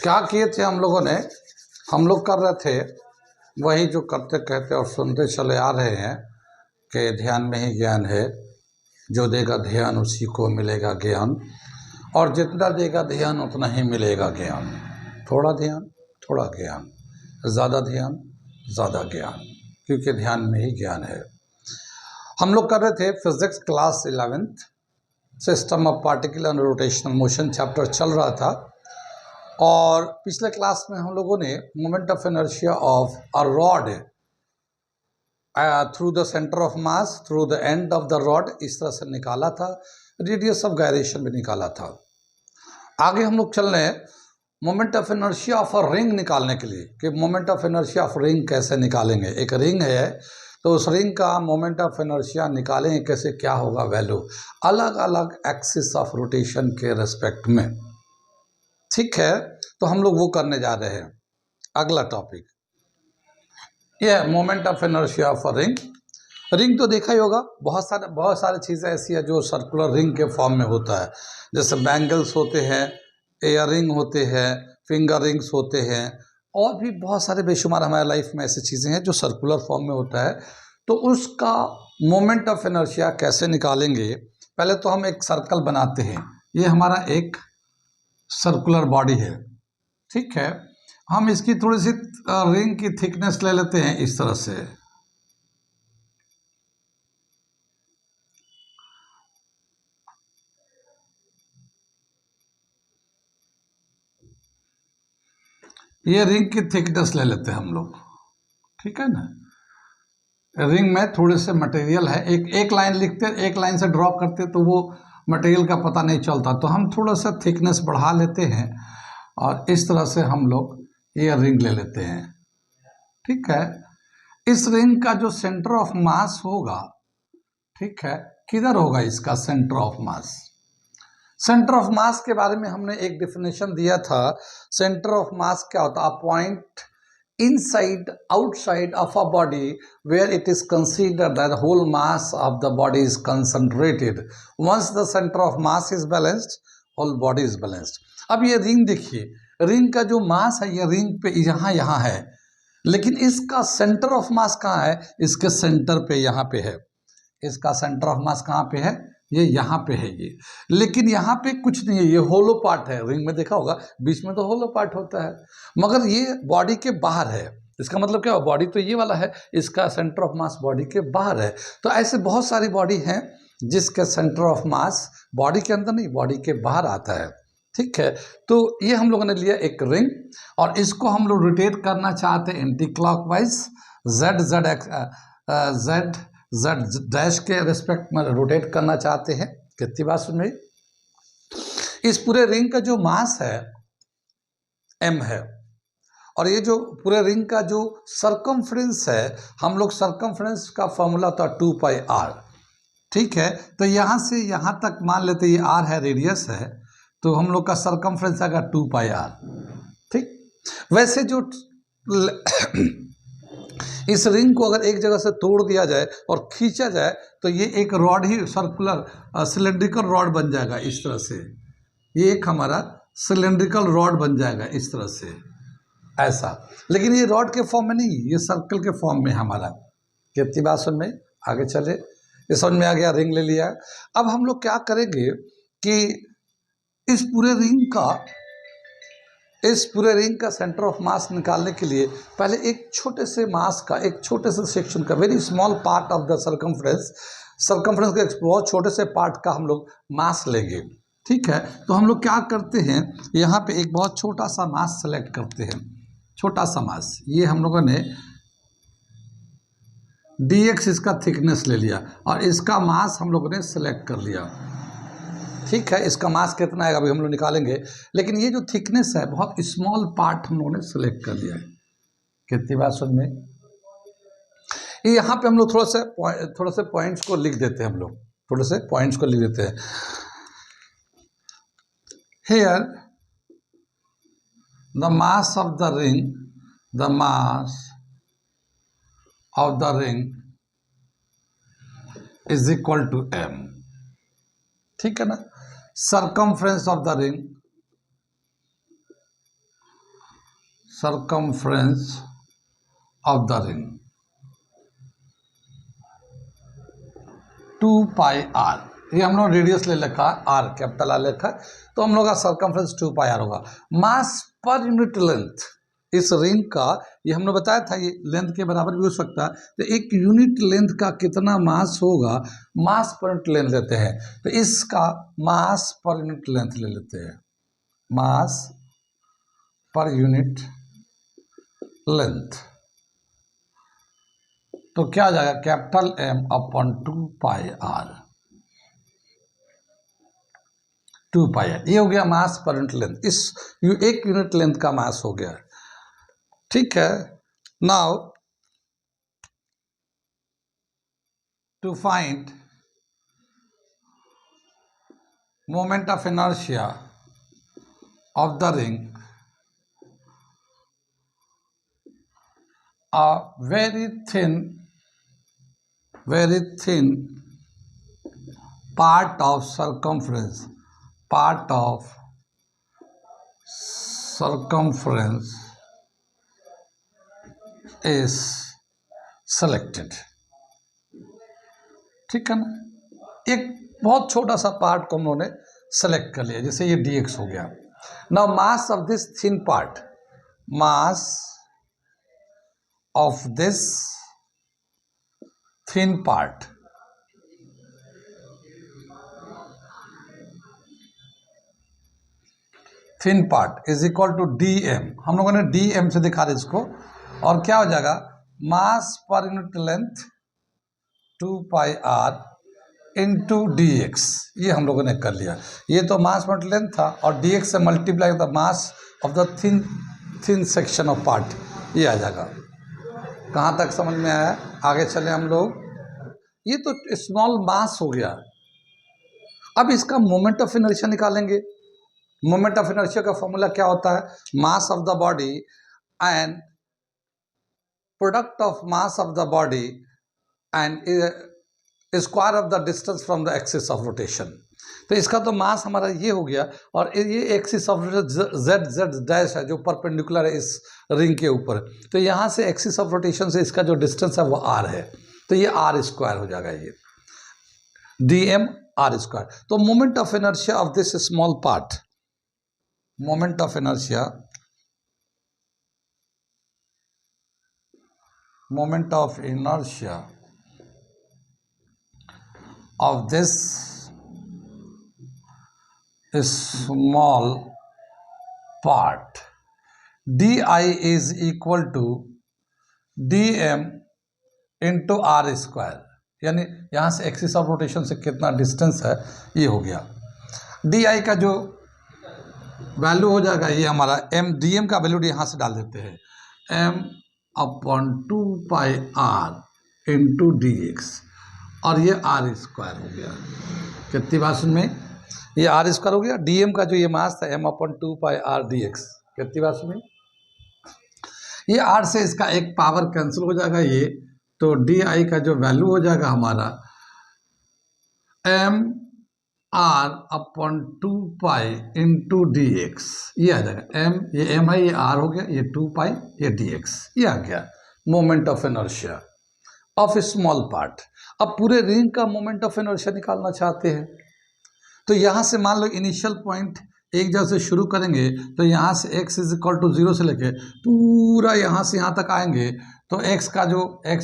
क्या किए थे हम लोगों ने, हम लोग कर रहे थे वही जो करते कहते और सुनते चले आ रहे हैं कि ध्यान में ही ज्ञान है, जो देगा ध्यान उसी को मिलेगा ज्ञान, और जितना देगा ध्यान उतना ही मिलेगा ज्ञान। थोड़ा ध्यान थोड़ा ज्ञान, ज़्यादा ध्यान ज़्यादा ज्ञान, क्योंकि ध्यान में ही ज्ञान है। हम लोग कर रहे थे physics class 11th, system of particle and rotational motion chapter चल रहा था। और पिछले क्लास में हम लोगों ने moment of inertia of a rod through the centre of mass through the end of the rod इस तरह से निकाला था, रेडियस ऑफ गायरेशन भी निकाला था। आगे हम लोग चल रहे हैं moment of inertia of a ring निकालने के लिए कि moment of inertia of ring कैसे निकालेंगे। एक रिंग है तो उस रिंग का मोमेंट ऑफ इनर्शिया निकालेंगे कैसे, क्या होगा वैल्यू अलग अलग एक्सिस ऑफ रोटेशन के रेस्पेक्ट में। ठीक है, तो हम लोग वो करने जा रहे हैं। अगला टॉपिक ये moment of inertia of a ring. Ring तो देखा ही होगा, बहुत सारी चीज़ें ऐसी है जो सर्कुलर रिंग के फॉर्म में होता है, जैसे बैंगल्स होते हैं, एयर रिंग होते हैं, फिंगर रिंग्स होते हैं, और भी बहुत सारे बेशुमार हमारे लाइफ में ऐसी चीज़ें हैं जो सर्कुलर फॉर्म में होता है। तो उसका मोमेंट ऑफ इनर्शिया कैसे निकालेंगे, पहले तो हम एक सर्कल बनाते हैं। ये हमारा एक सर्कुलर बॉडी है, ठीक है। हम इसकी थोड़ी सी रिंग की थिकनेस ले लेते हैं इस तरह से। ये रिंग की थिकनेस ले लेते हैं हम लोग, ठीक है ना। रिंग में थोड़े से मटेरियल है, एक लाइन लिखते हैं, एक लाइन से ड्रॉप करते हैं तो वो मटेरियल का पता नहीं चलता, तो हम थोड़ा सा थिकनेस बढ़ा लेते हैं और इस तरह से हम लोग ये रिंग ले लेते हैं, ठीक है। इस रिंग का जो सेंटर ऑफ मास होगा, ठीक है, किधर होगा इसका centre of mass. Centre of मास के बारे में हमने एक डेफिनेशन दिया था। सेंटर ऑफ मास क्या होता है, a point inside outside of a body where it is considered that the whole mass of the body is concentrated. Once the center of mass is balanced, whole body is balanced. अब ये ring देखिए, ring का जो मास है ये ring पे यहाँ है, लेकिन इसका सेंटर ऑफ मास कहाँ है, इसके सेंटर पे यहाँ पे है। इसका सेंटर ऑफ मास कहाँ पे है, ये यहाँ पे है ये, लेकिन यहाँ पे कुछ नहीं है, ये होलो पार्ट है। रिंग में देखा होगा बीच में तो होलो पार्ट होता है, मगर ये बॉडी के बाहर है। इसका मतलब क्या, बॉडी तो ये वाला है, इसका सेंटर ऑफ मास बॉडी के बाहर है। तो ऐसे बहुत सारी बॉडी हैं जिसके सेंटर ऑफ मास बॉडी के अंदर नहीं, बॉडी के बाहर आता है, ठीक है। तो ये हम लोगों ने लिया एक रिंग, और इसको हम लोग रोटेट करना चाहते हैं एंटी क्लॉकवाइज, जेड डैश के रेस्पेक्ट में रोटेट करना चाहते हैं। कितनी बात सुन रही, इस पूरे रिंग का जो मास है m है, और ये जो पूरे रिंग का जो सरकमफ्रेंस है, हम लोग सरकमफ्रेंस का फॉर्मूला था 2πr, ठीक है। तो यहाँ से यहाँ तक मान लेते ये r है, रेडियस है, तो हम लोग का सरकमफ्रेंस आएगा 2πr, ठीक। वैसे जो इस रिंग को अगर एक जगह से तोड़ दिया जाए और खींचा जाए तो ये एक रॉड ही सर्कुलर सिलेंड्रिकल रॉड बन जाएगा इस तरह से। ये एक हमारा सिलेंड्रिकल रॉड बन जाएगा इस तरह से, ऐसा। लेकिन ये रॉड के फॉर्म में नहीं, ये सर्कल के फॉर्म में हमारा। कितनी बात सुन में, आगे चले, ये समझ में आ गया, रिंग ले लिया। अब हम लोग क्या करेंगे कि इस पूरे रिंग का सेंटर ऑफ मास निकालने के लिए पहले एक छोटे से मास का, एक छोटे से सेक्शन का, very small part of the circumference के एक बहुत छोटे से पार्ट का हम लोग मास लेंगे, ठीक है। तो हम लोग क्या करते हैं, यहाँ पे एक बहुत छोटा सा मास सेलेक्ट करते हैं, छोटा सा मास। ये हम लोगों ने dx इसका थिकनेस ले लिया और इसका मास हम लोगों ने सेलेक्ट कर लिया, ठीक है। इसका मास कितना है अभी हम लोग निकालेंगे, लेकिन ये जो थिकनेस है बहुत स्मॉल पार्ट हम लोगों ने सेलेक्ट कर लिया है। कितनी बात सुन में, यहाँ पे हम लोग थोड़ा से पॉइंट्स को लिख देते हैं, हम लोग थोड़े से पॉइंट्स को लिख देते हैं। Here the mass of the ring, the mass of the ring is equal to m, ठीक है ना। Circumference of the ring circumference of the ring 2 pi r। ये हम लोग रेडियस ले रखा है, आर कैपिटल आर लिखा है, तो हम लोग का सर्कमफ्रेंस 2 pi r होगा। मास पर यूनिट लेंथ इस रिंग का, ये हमने बताया था, ये लेंथ के बराबर भी हो सकता है। तो एक यूनिट लेंथ का कितना मास होगा, मास पर यूनिट लेंथ लेते हैं। तो इसका मास पर यूनिट लेंथ ले लेते हैं, मास पर यूनिट लेंथ। तो क्या आ जाएगा, capital M upon 2 pi R, 2 pi R. ये हो गया मास पर यूनिट लेंथ, इस एक यूनिट लेंथ का मास हो गया। ठीक है, now to find moment of inertia of the ring, a very thin part of circumference is selected। ठीक है ना, एक बहुत छोटा सा पार्ट को हम लोगों ने सेलेक्ट कर लिया, जैसे ये dx हो गया। Now mass of this thin part, mass of this thin part is equal to dm। हम लोगों ने dm से दिखा रहे इसको, और क्या हो जाएगा, मास पर यूनिट लेंथ 2 पाई r इंटू dx। ये हम लोगों ने कर लिया, ये तो मास पर यूनिट लेंथ था, और dx से मल्टीप्लाई होता मास of the thin section of part, ये आ जाएगा। कहाँ तक समझ में आया, आगे चले हम लोग। ये तो स्मॉल मास हो गया। अब इसका मोमेंट ऑफ इनर्शिया निकालेंगे। मोमेंट ऑफ इनर्शिया का फॉर्मूला क्या होता है, mass of the body and product of mass of the body and square of the distance from the axis of rotation. तो इसका तो मास हमारा ये हो गया, और ये एक्सिस ऑफ z डैश है जो परपेंडिकुलर है इस रिंग के ऊपर। तो यहाँ से एक्सिस ऑफ रोटेशन से इसका जो डिस्टेंस है वो r है, तो ये r स्क्वायर हो जाएगा, ये dm r स्क्वायर। तो moment of inertia of this small part, moment of inertia of this small part di is equal to dm into R square. यानी यहाँ से एक्सिस ऑफ रोटेशन से कितना डिस्टेंस है ये हो गया। डी आई का जो वैल्यू हो जाएगा ये हमारा एम, डी एम का वैल्यू यहाँ से डाल देते हैं, M upon 2 pi R into D X, और ये आर स्क्वायर हो गया। कितनी बात में ये आर स्क्वायर हो गया, डीएम का जो ये मास था M upon 2 pi R D x. कितनी बात में ये आर से इसका एक पावर कैंसिल हो जाएगा ये, तो डी आई का जो वैल्यू हो जाएगा हमारा M R upon 2 pi into D X, ये आ जाएगा। एम, ये एम है, ये आर हो गया, ये 2 पाई, ये डी एक्स, ये आ गया moment of inertia of A small part. अब पूरे रिंग का मोमेंट ऑफ इनर्शिया निकालना चाहते हैं, तो यहाँ से मान लो इनिशियल पॉइंट एक जगह से शुरू करेंगे, तो यहाँ से x इज इक्वल टू 0 से लेके पूरा यहाँ से यहाँ तक आएंगे, तो x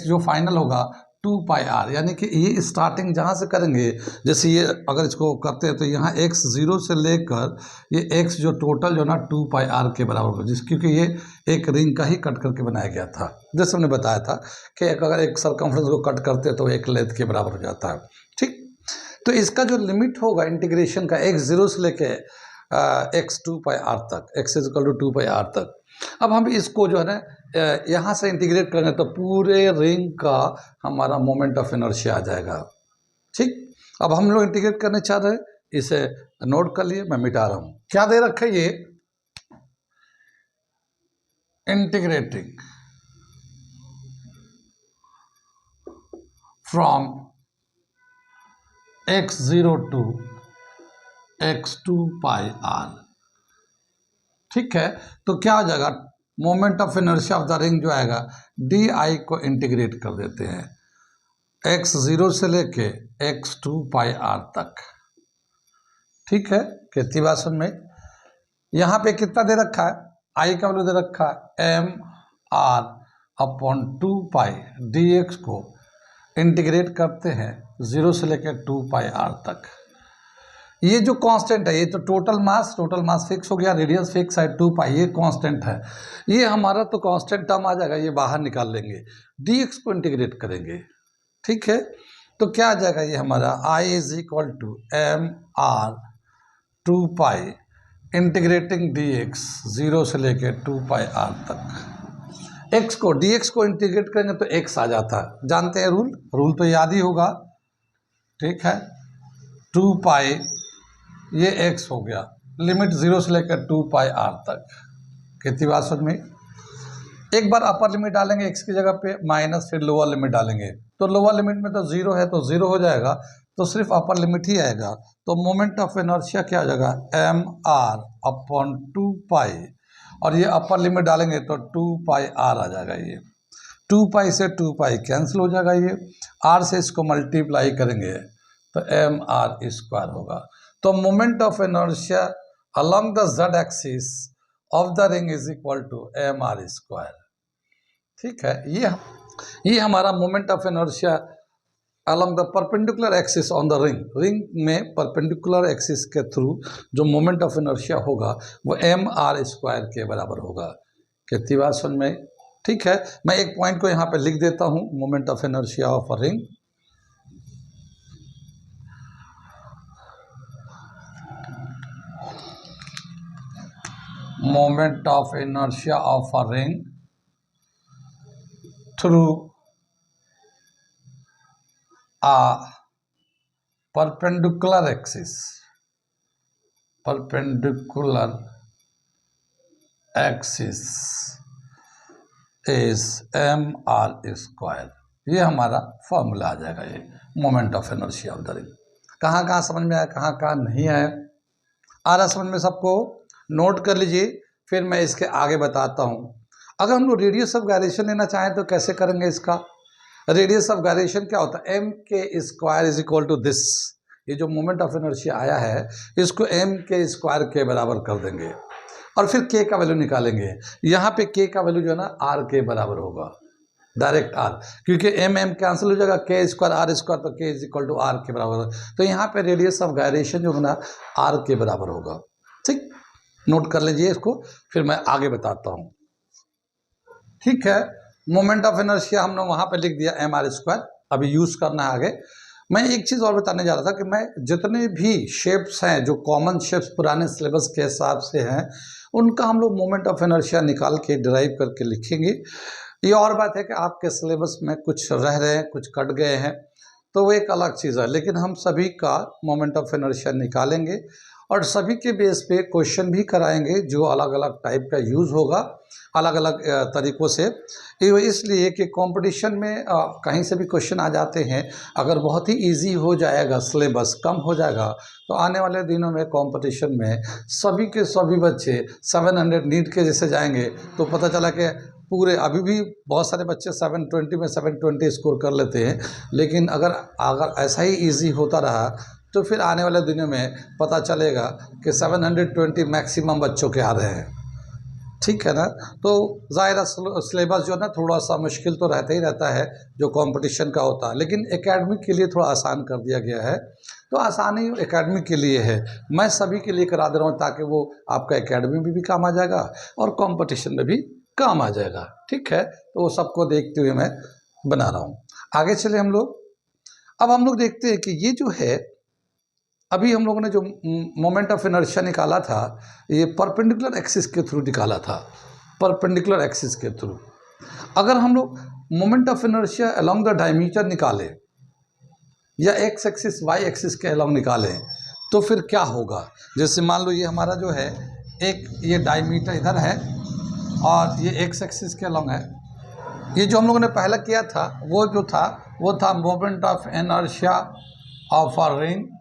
जो फाइनल होगा 2 पाई आर। यानी कि ये स्टार्टिंग जहाँ से करेंगे, जैसे ये अगर इसको करते हैं तो यहाँ x 0 से लेकर ये x जो टोटल जो ना 2 पाई आर के बराबर होगा, क्योंकि ये एक रिंग का ही कट करके बनाया गया था। जैसे हमने बताया था कि अगर एक सर्कमफ्रेंस को कट करते हैं तो एक लेंथ के बराबर हो जाता है। ठीक, तो इसका जो लिमिट होगा इंटीग्रेशन का x 0 से लेके x 2 पाई आर तक, x is equal to 2 pi R तक। अब हम इसको जो है ना यहाँ से इंटीग्रेट करेंगे तो पूरे रिंग का हमारा मोमेंट ऑफ इनर्शिया आ जाएगा। ठीक, अब हम लोग इंटीग्रेट करने चाह रहे हैं, इसे नोट कर लिए, मैं मिटा रहा हूँ। क्या दे रखा है ये, integrating from x0 to x2 pi R. ठीक है, तो क्या हो जाएगा moment of inertia of the ring जो आएगा डी आई को इंटीग्रेट कर देते हैं x0 से लेके x2 पाई r तक। ठीक है, कितनी बात समझ में। यहाँ पे कितना दे रखा है, आई का वैल्यू दे रखा है एम आर अपॉन 2 पाई डी एक्स को इंटीग्रेट करते हैं 0 से लेकर 2 पाई आर तक। ये जो कांस्टेंट है, ये तो टोटल मास फिक्स हो गया, रेडियस फिक्स है 2 पाई, ये कांस्टेंट है। ये हमारा तो कांस्टेंट टर्म आ जाएगा, ये बाहर निकाल लेंगे, डी एक्स को इंटीग्रेट करेंगे। ठीक है, तो क्या आ जाएगा ये हमारा I is equal to M R 2 pi integrating D X 0 से लेकर 2 पाई आर तक। एक्स को डी एक्स को इंटीग्रेट करेंगे तो एक्स आ जाता है, जानते हैं रूल तो याद ही होगा। ठीक है, 2 पाई ये x हो गया, लिमिट 0 से लेकर 2 पाई r तक। कितनी बात समझ में। एक बार अपर लिमिट डालेंगे x की जगह पे माइनस, फिर लोअर लिमिट डालेंगे, तो लोअर लिमिट में तो 0 है तो 0 हो जाएगा, तो सिर्फ अपर लिमिट ही आएगा। तो मोमेंट ऑफ इनर्शिया क्या हो जाएगा एम आर अपॉन 2 पाई, और ये अपर लिमिट डालेंगे तो 2 पाई r आ जाएगा। ये 2 पाई से 2 पाई कैंसिल हो जाएगा, ये r से इसको मल्टीप्लाई करेंगे तो एम आर स्क्वायर होगा। तो moment of inertia along the z axis of the ring is equal to M R square. ठीक है, ये हमारा moment of inertia along the perpendicular axis on the ring में परपेंडिकुलर एक्सिस के through जो moment of inertia होगा वो M R square के बराबर होगा। कितनी बात समझ में। ठीक है, मैं एक पॉइंट को यहाँ पे लिख देता हूँ, moment of inertia of a ring. Moment of inertia of a ring through a perpendicular axis is mr square. ये हमारा फॉर्मूला आ जाएगा, ये moment of inertia of the ring. कहाँ कहाँ समझ में आया, कहाँ कहाँ नहीं आया, आ रहा समझ में सबको। नोट कर लीजिए, फिर मैं इसके आगे बताता हूँ। अगर हम लोग रेडियस ऑफ गायरेशन लेना चाहें तो कैसे करेंगे इसका। रेडियस ऑफ गायरेशन क्या होता है, एम के square is equal to this. ये जो मोमेंट ऑफ इनर्शिया आया है इसको एम के स्क्वायर के बराबर कर देंगे और फिर के का वैल्यू निकालेंगे। यहाँ पे के का वैल्यू जो है ना आर के बराबर होगा, डायरेक्ट आर, क्योंकि एम कैंसिल हो जाएगा, के स्क्वायर आर स्क्वायर, तो के इज इक्वल टू आर के बराबर होगा। तो यहाँ पे रेडियस ऑफ गायरेशन जो है ना आर के बराबर होगा। ठीक, नोट कर लीजिए इसको, फिर मैं आगे बताता हूँ। ठीक है, मोमेंट ऑफ इनर्शिया हमने वहाँ पे लिख दिया एम आर स्क्वायर, अभी यूज़ करना है आगे। मैं एक चीज़ और बताने जा रहा था कि मैं जितने भी शेप्स हैं जो कॉमन शेप्स पुराने सिलेबस के हिसाब से हैं उनका हम लोग मोमेंट ऑफ इनर्शिया निकाल के डिराइव करके लिखेंगे। ये और बात है कि आपके सिलेबस में कुछ रह रहे हैं, कुछ कट गए हैं, तो वो एक अलग चीज़ है, लेकिन हम सभी का मोमेंट ऑफ इनर्शिया निकालेंगे और सभी के बेस पे क्वेश्चन भी कराएंगे जो अलग अलग टाइप का यूज़ होगा अलग अलग तरीक़ों से। इसलिए कि कंपटीशन में कहीं से भी क्वेश्चन आ जाते हैं, अगर बहुत ही इजी हो जाएगा, सिलेबस कम हो जाएगा, तो आने वाले दिनों में कंपटीशन में सभी के सभी बच्चे 700 नीट के जैसे जाएंगे तो पता चला कि पूरे, अभी भी बहुत सारे बच्चे 720 में 720 स्कोर कर लेते हैं, लेकिन अगर ऐसा ही ईजी होता रहा तो फिर आने वाले दिनों में पता चलेगा कि 720 मैक्सिमम बच्चों के आ रहे हैं। ठीक है ना, तो ज़ाहिर सिलेबस जो है ना थोड़ा सा मुश्किल तो रहता ही रहता है जो कंपटीशन का होता है, लेकिन एकेडमिक के लिए थोड़ा आसान कर दिया गया है। तो आसानी एकेडमिक के लिए है, मैं सभी के लिए करा दे रहा हूँ ताकि वो आपका एकेडमी में भी काम आ जाएगा और कंपटीशन में भी काम आ जाएगा। ठीक है, तो वो सबको देखते हुए मैं बना रहा हूँ। आगे चले हम लोग। अब हम लोग देखते हैं कि ये जो है अभी हम लोगों ने जो मोमेंट ऑफ इनर्शिया निकाला था ये परपेंडिकुलर एक्सिस के थ्रू निकाला था, परपेंडिकुलर एक्सिस के थ्रू। अगर हम लोग moment of inertia along the diameter निकालें या एक्स एक्सिस वाई एक्सिस के अलोंग निकालें तो फिर क्या होगा। जैसे मान लो ये हमारा जो है एक ये डायमीटर इधर है और ये एक्स एक्सिस के अलोंग है। ये जो हम लोगों ने पहला किया था वो जो था वो था moment of inertia of a ring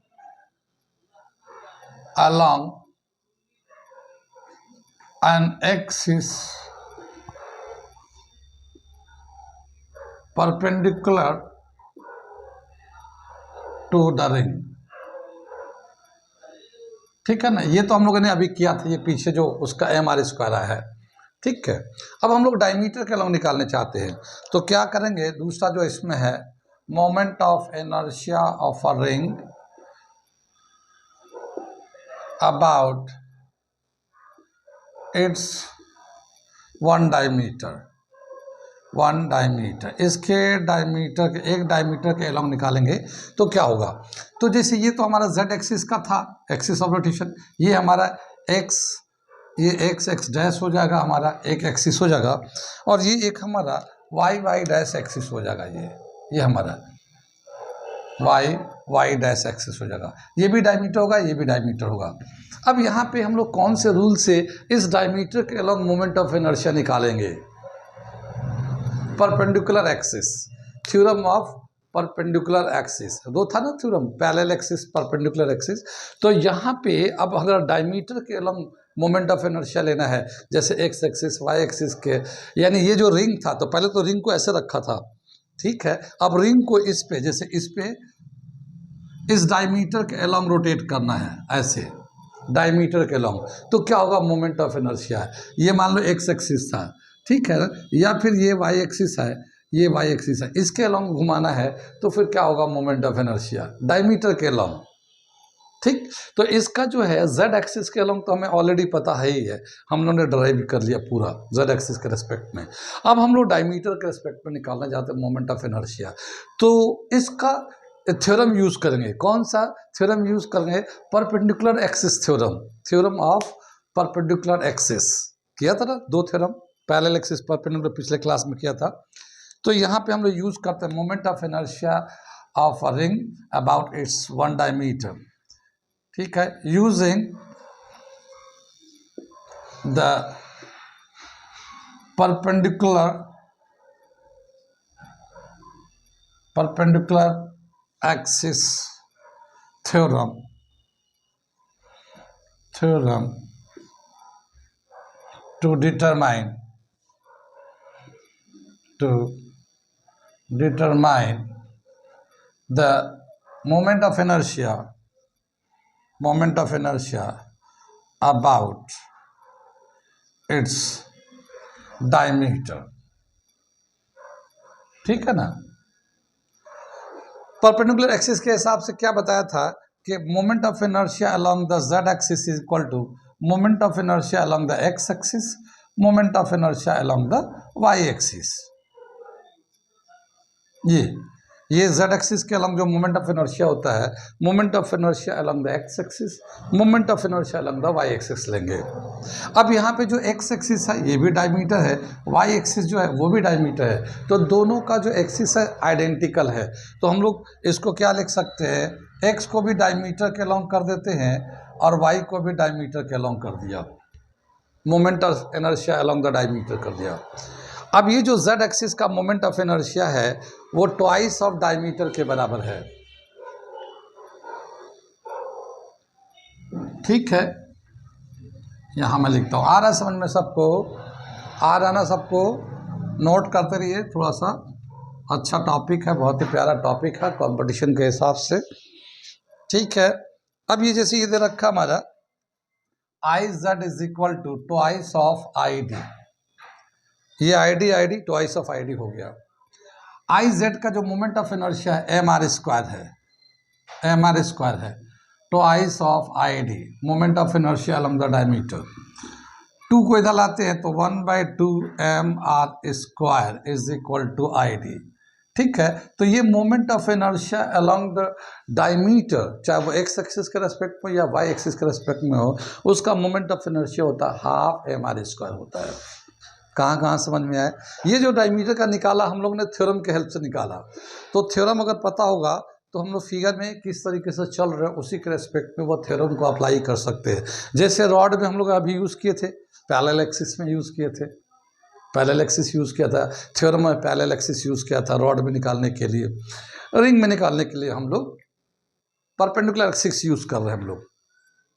along an axis perpendicular to the ring. ठीक है ना, ये तो हम लोगों ने अभी किया था, ये पीछे जो उसका mr² आया है। ठीक है, अब हम लोग डायमीटर के अलॉन्ग निकालने चाहते हैं, तो क्या करेंगे, दूसरा जो इसमें है moment of inertia of a ring about it's one diameter, इसके डायमीटर के, एक डायमीटर के अलॉन्ग निकालेंगे तो क्या होगा। तो जैसे ये तो हमारा z एक्सिस का था, एक्सिस ऑफ रोटेशन, ये हमारा x, ये x डैश हो जाएगा, हमारा एक एक्सिस हो जाएगा, और ये एक हमारा y डैश एक्सिस हो जाएगा, ये हमारा y डैश एक्सिस हो जाएगा। ये भी डायमीटर होगा, ये भी डायमीटर होगा। अब यहाँ पे हम लोग कौन से रूल से इस डायमीटर के अलॉन्ग मोमेंट ऑफ इनर्शिया निकालेंगे, perpendicular axis, theorem of perpendicular axis, दो था ना theorem, parallel axis, perpendicular axis. तो यहाँ पे अब अगर डायमीटर के अलॉन्ग मोमेंट ऑफ इनर्शिया लेना है, जैसे एक्स एक्सिस वाई एक्सिस के, यानी ये जो रिंग था, तो पहले तो रिंग को ऐसे रखा था, ठीक है, अब रिंग को इस पे, जैसे इस पे इस डायमीटर के अलॉन्ग रोटेट करना है, ऐसे डायमीटर के अलॉन्ग, तो क्या होगा, मोमेंट ऑफ इनर्शिया है। ये मान लो एक्स एक्सिस था, ठीक है, या फिर ये वाई एक्सिस है, ये वाई एक्सिस है, इसके अलॉन्ग घुमाना है, तो फिर क्या होगा, मोमेंट ऑफ इनर्शिया डायमीटर के अलॉन्ग। ठीक, तो इसका जो है z एक्सिस के अलॉन्ग तो हमें ऑलरेडी पता है ही है, हम लोगों ने ड्राइव कर लिया पूरा z एक्सिस के रेस्पेक्ट में। अब हम लोग डायमीटर के रेस्पेक्ट में निकालना चाहते हैं मोमेंट ऑफ इनर्शिया, तो इसका थ्योरम यूज करेंगे, कौन सा थ्योरम यूज करेंगे, perpendicular axis theorem, theorem of perpendicular axis, किया था ना दो थ्योरम, पैरेलल एक्सिस परपेंडिकुलर पिछले क्लास में किया था। तो यहाँ पे हम लोग यूज करते हैं moment of inertia of a ring about it's one diameter, ठीक है, using the perpendicular axis theorem to determine the moment of inertia about its diameter। ठीक है ना, परपेंडिकुलर एक्सिस के हिसाब से क्या बताया था कि moment of inertia along the z axis is equal to moment of inertia along the x axis, moment of inertia along the y axis. ये z एक्सिस के अलोंग जो मोमेंट ऑफ इनर्शिया होता है, moment of inertia along the x axis, moment of inertia along the y axis लेंगे। अब यहाँ पे जो x एक्सिस है ये भी डायमीटर है, y एक्सिस जो है वो भी डायमीटर है, तो दोनों का जो एक्सिस है आइडेंटिकल है, तो हम लोग इसको क्या लिख सकते हैं, x को भी डायमीटर के अलोंग कर देते हैं और y को भी डायमीटर के अलोंग कर दिया, moment of inertia along the diameter कर दिया। अब ये जो z एक्सिस का मोमेंट ऑफ इनर्शिया है वो ट्वाइस ऑफ डायमीटर के बराबर है, ठीक है, यहाँ मैं लिखता हूँ, आ रहा है समझ में सबको, आ रहा ना सबको, नोट करते रहिए, थोड़ा सा अच्छा टॉपिक है, बहुत ही प्यारा टॉपिक है कंपटीशन के हिसाब से, ठीक है। अब ये जैसे ये दे रखा हमारा I Z is equal to twice of I D, ये I D twice of I D हो गया। आई जेड का जो मोमेंट ऑफ इनर्शिया है mr² है, twice of I D, moment of inertia along the diameter. 2 को इधर लाते हैं तो 1/2 mr² is equal to I D, ठीक है। तो ये moment of inertia along the diameter, चाहे वो एक्स एक्सिस के रेस्पेक्ट में या वाई एक्सिस के रेस्पेक्ट में हो, उसका मोमेंट ऑफ इनर्शिया होता है हाफ mr² होता है। कहाँ समझ में आए, ये जो डायमीटर का निकाला हम लोग ने थ्योरम के हेल्प से निकाला, तो थ्योरम अगर पता होगा तो हम लोग फिगर में किस तरीके से चल रहे हैं उसी के रेस्पेक्ट में वो थ्योरम को अप्लाई कर सकते हैं। जैसे रॉड में हम लोग अभी यूज़ किए थे, पैरेलल एक्सिस में यूज़ किए थे, पैरेलल एक्सिस यूज़ किया था, थ्योरम में पैरेलल एक्सिस यूज़ किया था रॉड में निकालने के लिए, रिंग में निकालने के लिए हम लोग परपेंडिकुलर एक्सिस यूज़ कर रहे हैं हम लोग,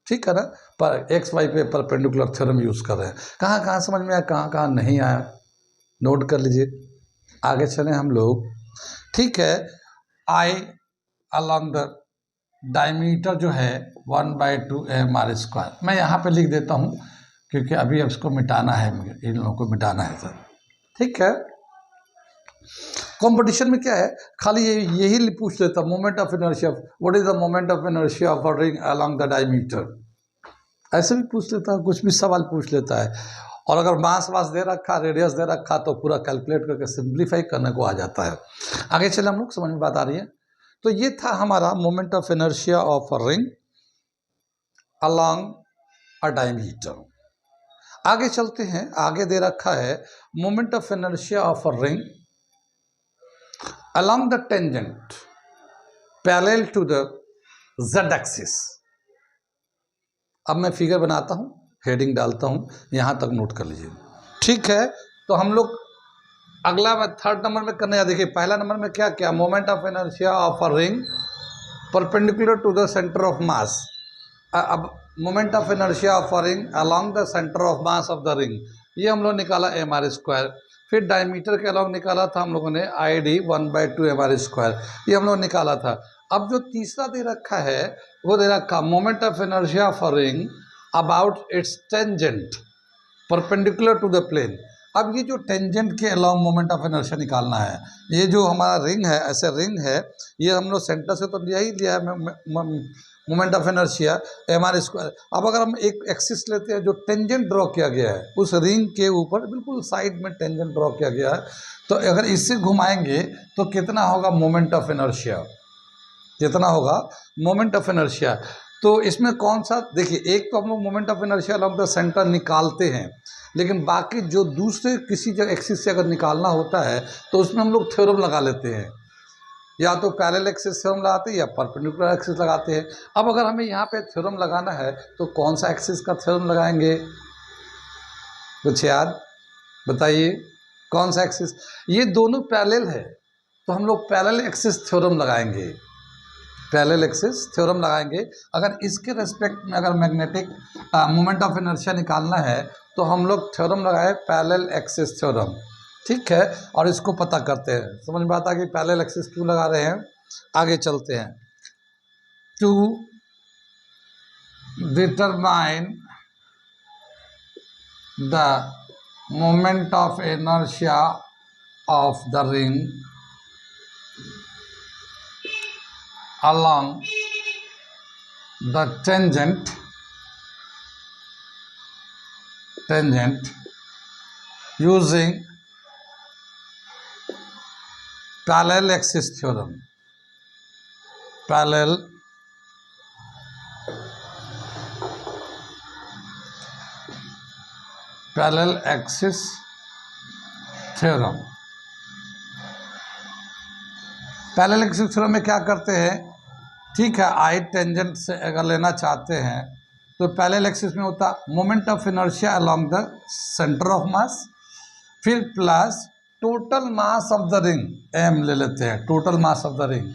ठीक है ना, पर एक्स वाई पे परपेंडिकुलर थ्योरम यूज़ कर रहे हैं। कहाँ समझ में आया, कहाँ नहीं आया, नोट कर लीजिए। आगे चलें हम लोग। ठीक है, आई अलॉन्ग द डायमीटर जो है 1/2 mr²। मैं यहाँ पे लिख देता हूँ क्योंकि अभी इसको मिटाना है, मुझे इन लोगों को मिटाना है सर। ठीक है, कंपटीशन में क्या है, खाली यही पूछ लेता, moment of inertia, what is the moment of inertia of a ring along the diameter, ऐसे भी पूछ लेता है, कुछ भी सवाल पूछ लेता है। और अगर मास दे रखा, रेडियस दे रखा, तो पूरा कैलकुलेट करके सिंप्लीफाई करने को आ जाता है। आगे चले हम लोग, समझ में बात आ रही है। तो ये था हमारा moment of inertia of a ring along a diameter. आगे चलते हैं, आगे दे रखा है moment of inertia of a ring along the tangent parallel to the z axis। अब मैं फिगर बनाता हूं, हेडिंग डालता हूं, यहां तक नोट कर लीजिए। ठीक है, तो हम लोग अगला थर्ड नंबर में करने, देखिए पहला नंबर में क्या क्या, moment of inertia of a ring perpendicular to the centre of mass. अब moment of inertia of a ring along the centre of mass of the ring, ये हम लोग निकाला mr²। फिर डायमीटर के अलॉन्ग निकाला था हम लोगों ने ID 1/2 mr², ये हम लोग निकाला था। अब जो तीसरा दे रखा है वो दे रखा moment of inertia of a ring about its tangent perpendicular to the plane. अब ये जो टेंजेंट के अलॉन्ग मोमेंट ऑफ इनर्शिया निकालना है, ये जो हमारा रिंग है, ऐसे रिंग है, ये हम लोग सेंटर से तो लिया ही लिया है मोमेंट ऑफ इनर्शिया mr²। अब अगर हम एक एक्सिस लेते हैं जो टेंजेंट ड्रॉ किया गया है उस रिंग के ऊपर, बिल्कुल साइड में टेंजेंट ड्रॉ किया गया है, तो अगर इससे घुमाएंगे तो कितना होगा मोमेंट ऑफ इनर्शिया, कितना होगा मोमेंट ऑफ इनर्शिया। तो इसमें कौन सा, देखिए एक तो हम लोग moment of inertia along the centre निकालते हैं, लेकिन बाकी जो दूसरे किसी जगह एक्सिस से अगर निकालना होता है तो उसमें हम लोग थ्योरम लगा लेते हैं, या तो पैरेलल एक्सिस थ्योरम लगाते हैं या परपेंडिकुलर एक्सिस लगाते हैं। अब अगर हमें यहाँ पे थ्योरम लगाना है तो कौन सा एक्सिस का थ्योरम लगाएंगे, कुछ याद बताइए, कौन सा एक्सिस, ये दोनों पैरेलल है तो हम लोग पैरेलल एक्सिस थ्योरम लगाएंगे, पैरेलल एक्सिस थ्योरम लगाएंगे। अगर इसके रेस्पेक्ट में अगर मैग्नेटिक मोमेंट ऑफ इनर्शिया निकालना है तो हम लोग थ्योरम लगाए पैरेलल एक्सिस थ्योरम। ठीक है, और इसको पता करते हैं, समझ में आता है कि पैरेलल एक्सिस क्यों लगा रहे हैं। आगे चलते हैं, to determine the moment of inertia of the ring along the tangent using parallel axis theorem, parallel axis theorem। Parallel axis theorem में क्या करते हैं, ठीक है, आई टेंजेंट से अगर लेना चाहते हैं तो पैरेलल एक्सिस में होता moment of inertia along the centre of mass, फिर plus total mass of the ring, m ले लेते हैं, total mass of the ring,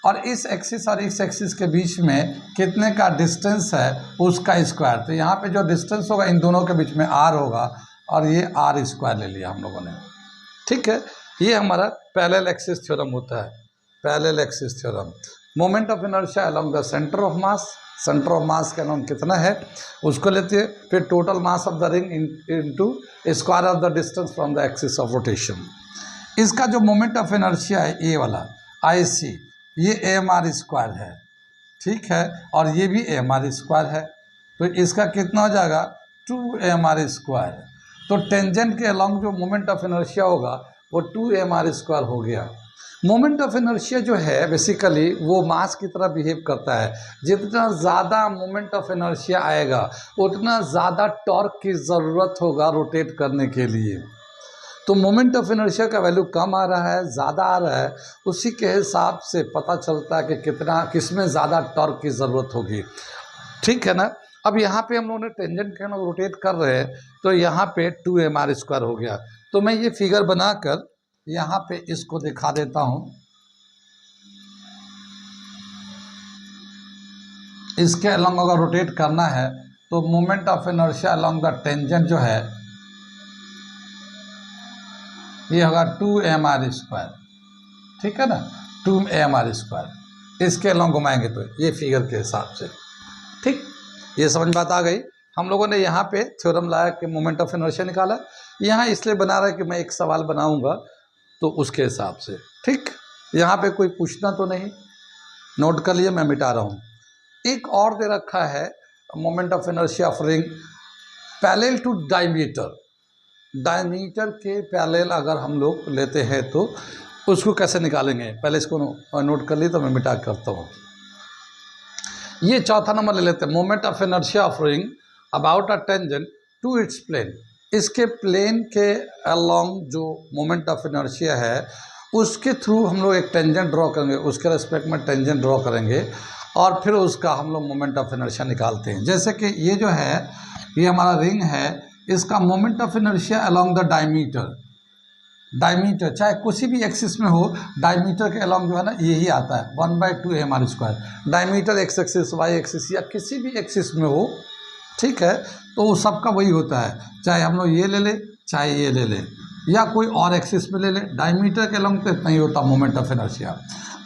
और इस एक्सिस और इस एक्सिस के बीच में कितने का डिस्टेंस है उसका स्क्वायर। तो यहाँ पे जो डिस्टेंस होगा इन दोनों के बीच में r होगा, और ये r² ले लिया हम लोगों ने। ठीक है, ये हमारा पैरेलल एक्सिस थ्योरम होता है, parallel axis theorem. Moment of inertia along the centre of mass, centre of मास के अलोंग कितना है उसको लेते हैं, फिर total mass of the ring into square of the distance from the axis of rotation. इसका जो मोमेंट ऑफ इनर्शिया है ये वाला IC, ये mr² है, ठीक है, और ये भी mr² है, तो इसका कितना हो जाएगा 2mr²। तो टेंजेंट के अलोंग जो मोमेंट ऑफ इनर्शिया होगा वो 2mr² हो गया। मोमेंट ऑफ इनर्शिया जो है बेसिकली वो मास की तरह बिहेव करता है, जितना ज़्यादा मोमेंट ऑफ इनर्शिया आएगा उतना ज़्यादा टॉर्क की ज़रूरत होगा रोटेट करने के लिए। तो मोमेंट ऑफ इनर्शिया का वैल्यू कम आ रहा है, ज़्यादा आ रहा है, उसी के हिसाब से पता चलता है कि कितना, किसमें ज़्यादा टॉर्क की ज़रूरत होगी। ठीक है ना। अब यहाँ पे हम लोगों ने टेंजेंट के लोग रोटेट कर रहे हैं तो यहाँ पे 2mr² हो गया। तो मैं ये फिगर बनाकर यहाँ पे इसको दिखा देता हूँ। इसके अलॉन्ग अगर रोटेट करना है तो moment of inertia along the tangent जो है ये होगा 2mr², ठीक है ना, 2mr²। इसके अलोंग घुमाएंगे तो ये फिगर के हिसाब से, ठीक। ये समझ बात आ गई। हम लोगों ने यहाँ पे थ्योरम लाया कि मोमेंट ऑफ इनर्शिया निकाला। यहाँ इसलिए बना रहा है कि मैं एक सवाल बनाऊंगा तो उसके हिसाब से, ठीक। यहाँ पे कोई पूछना तो नहीं, नोट कर लिए, मैं मिटा रहा हूँ। एक और दे रखा है moment of inertia of ring parallel to diameter. Diameter के पैरेलल अगर हम लोग लेते हैं तो उसको कैसे निकालेंगे, पहले इसको नोट कर लिए तो मैं मिटा करता हूँ। ये चौथा नंबर ले लेते हैं, moment of inertia of ring about a tangent to its plane. इसके प्लेन के अलोंग जो मोमेंट ऑफ इनर्शिया है उसके थ्रू हम लोग एक टेंजेंट ड्रॉ करेंगे, उसके रेस्पेक्ट में टेंजेंट ड्रॉ करेंगे और फिर उसका हम लोग मोमेंट ऑफ इनर्शिया निकालते हैं। जैसे कि ये जो है, ये हमारा रिंग है, इसका moment of inertia along the diameter, diameter चाहे किसी भी एक्सिस में हो, डायमीटर के अलोंग जो है ना यही आता है 1/2mr²। Diameter x axis, y axis या किसी भी एक्सिस में हो, ठीक है, तो वो सबका वही होता है। चाहे हम लोग ये ले लें, चाहे ये ले लें, या कोई और एक्सिस में ले लें, डायमीटर के अलोंग तो इतना ही होता मोमेंट ऑफ इनर्शिया।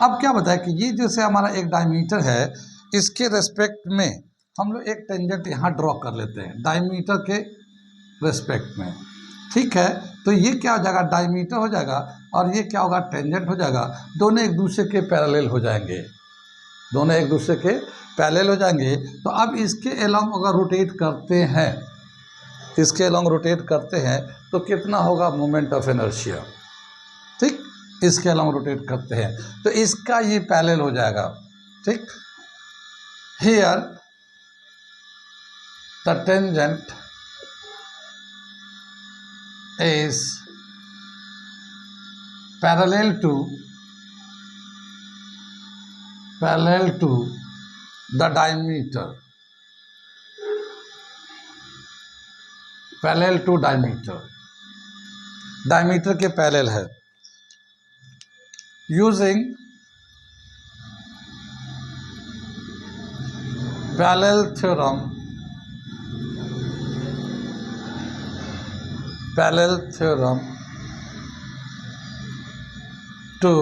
अब क्या बताया कि ये जैसे हमारा एक डायमीटर है, इसके रेस्पेक्ट में हम लोग एक टेंजेंट यहाँ ड्रॉ कर लेते हैं डायमीटर के रेस्पेक्ट में, ठीक है। तो ये क्या हो जाएगा, डायमीटर हो जाएगा और ये क्या होगा, टेंजेंट हो जाएगा। दोनों एक दूसरे के पैरेलल हो जाएंगे, दोनों एक दूसरे के पैरेलल हो जाएंगे। तो अब इसके अलोंग अगर रोटेट करते हैं, इसके अलोंग रोटेट करते हैं तो कितना होगा मोमेंट ऑफ इनर्शिया, ठीक। इसके अलोंग रोटेट करते हैं तो इसका ये पैरेलल हो जाएगा, ठीक। Here the tangent is parallel to the diameter, parallel to diameter, diameter के पैरेलल है। Using parallel theorem, parallel theorem to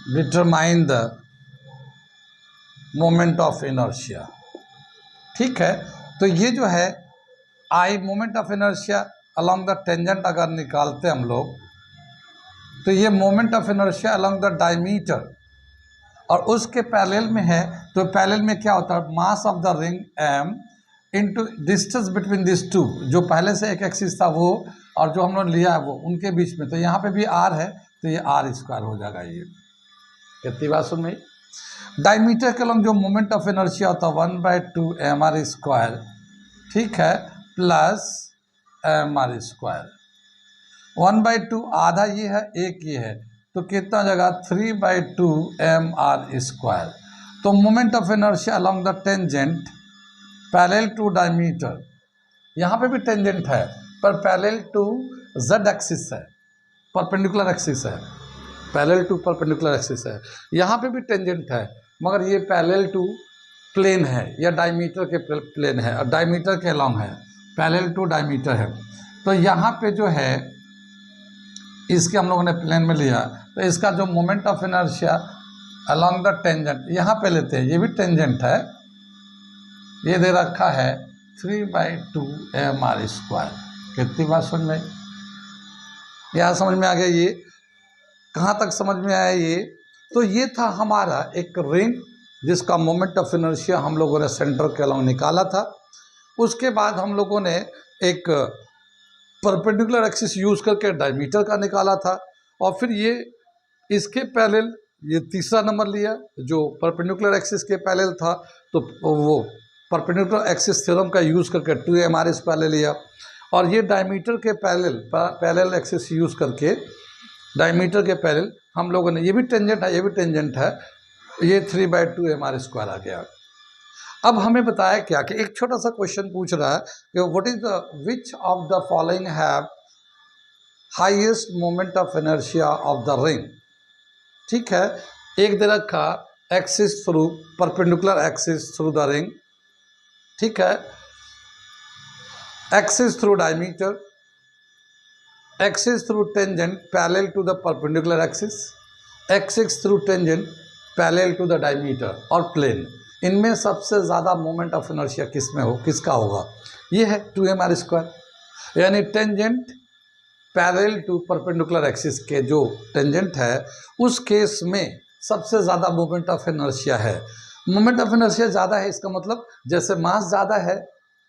determine the moment of inertia, ठीक है। तो ये जो है I moment of inertia along the tangent अगर निकालते हम लोग तो ये moment of inertia along the diameter और उसके पैरेलल में है। तो पैरेलल में क्या होता है, mass of the ring m into distance between this two, जो पहले से एक एक्सिस था वो और जो हम लोग लिया है वो, उनके बीच में। तो यहाँ पे भी r है तो ये r² हो जाएगा। ये कितनी बात सुन में, डायमीटर के अलोंग जो मोमेंट ऑफ इनर्शिया होता है 1/2mr², ठीक है, प्लस mr²। 1/2 आधा ये है, एक ये है, तो कितना जगह 3/2mr²। तो moment of inertia along the tangent parallel to diameter, यहाँ पे भी टेंजेंट है पर पैरेलल टू z एक्सिस है, परपेंडिकुलर एक्सिस है, पैरेलल टू परपेंडिकुलर एक्सिस है। यहाँ पे भी टेंजेंट है मगर ये पैरेलल टू प्लेन है या डायमीटर के प्लेन है और डायमीटर के अलोंग है, पैरेलल टू डायमीटर है। तो यहाँ पे जो है इसके हम लोगों ने प्लेन में लिया तो इसका जो moment of inertia along the tangent यहाँ पे लेते हैं, ये भी टेंजेंट है, ये दे रखा है 3/2mr²। कितनी बात समझ में, यहाँ समझ में आ गया। ये कहाँ तक समझ में आया ये, तो ये था हमारा एक रिंग जिसका मोमेंट ऑफ इनर्शिया हम लोगों ने सेंटर के अलोंग निकाला था। उसके बाद हम लोगों ने एक परपेंडिकुलर एक्सिस यूज करके डायमीटर का निकाला था और फिर ये इसके पैरेलल ये तीसरा नंबर लिया जो परपेंडिकुलर एक्सिस के पैरेलल था, तो वो परपेंडिकुलर एक्सिस थ्योरम का यूज़ करके 2mr² ले लिया और ये डायमीटर के पैरेलल एक्सिस यूज़ करके डायमीटर के पैरेलल हम लोगों ने, ये भी टेंजेंट है, ये भी टेंजेंट है, ये 3/2mr² आ गया। अब हमें बताया क्या कि एक छोटा सा क्वेश्चन पूछ रहा है कि what is the which of the following have highest moment of inertia of the ring, ठीक है। एक दे रखा axis through perpendicular axis through the ring, ठीक है, axis through diameter, axis through tangent parallel to the perpendicular axis, axis through tangent parallel to the diameter और plane. इनमें सबसे ज़्यादा मोमेंट ऑफ इनर्शिया किसका होगा? ये है 2mr², यानी tangent parallel to perpendicular axis के जो टेंजेंट है उस केस में सबसे ज़्यादा मोमेंट ऑफ इनर्शिया है। मोमेंट ऑफ इनर्शिया ज़्यादा है, इसका मतलब जैसे मास ज़्यादा है,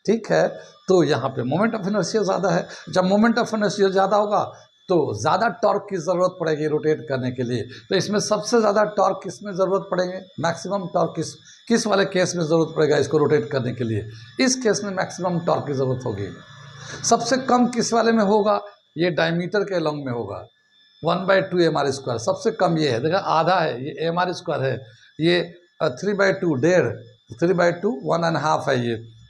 ठीक है, तो यहाँ पे मोमेंट ऑफ इनर्शिया ज़्यादा है। जब मोमेंट ऑफ इनर्शिया ज़्यादा होगा तो ज़्यादा टॉर्क की ज़रूरत पड़ेगी रोटेट करने के लिए। तो इसमें सबसे ज़्यादा टॉर्क किस में ज़रूरत पड़ेंगे? मैक्सिमम टॉर्क किस वाले केस में ज़रूरत पड़ेगा इसको रोटेट करने के लिए? इस केस में मैक्सिमम टॉर्क की ज़रूरत होगी। सबसे कम किस वाले में होगा? ये डायमीटर के लॉन्ग में होगा, 1/2mr²। सबसे कम ये है, देखा आधा है, ये mr² है, ये 3/2 डेढ़, 3/2 1.5 है,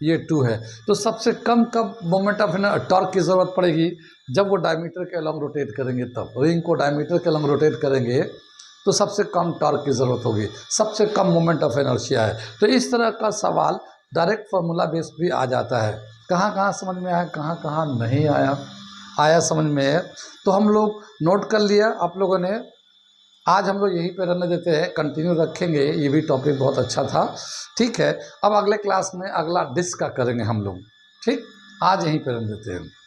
ये 2 है। तो सबसे कम कब मोमेंट ऑफ टॉर्क की ज़रूरत पड़ेगी? जब वो डायमीटर के अलॉन्ग रोटेट करेंगे, तब रिंग को डायमीटर के अलॉन्ग रोटेट करेंगे तो सबसे कम टॉर्क की ज़रूरत होगी, सबसे कम मोमेंट ऑफ इनर्शिया है। तो इस तरह का सवाल डायरेक्ट फार्मूला बेस्ड भी आ जाता है। कहाँ कहाँ समझ में आया, कहाँ कहाँ नहीं आया समझ में, तो हम लोग नोट कर लिया आप लोगों ने। आज हम लोग यहीं पे रहने देते हैं, कंटिन्यू रखेंगे, ये भी टॉपिक बहुत अच्छा था, ठीक है। अब अगले क्लास में अगला डिस्क का करेंगे हम लोग, ठीक। आज यहीं पे रहने देते हैं।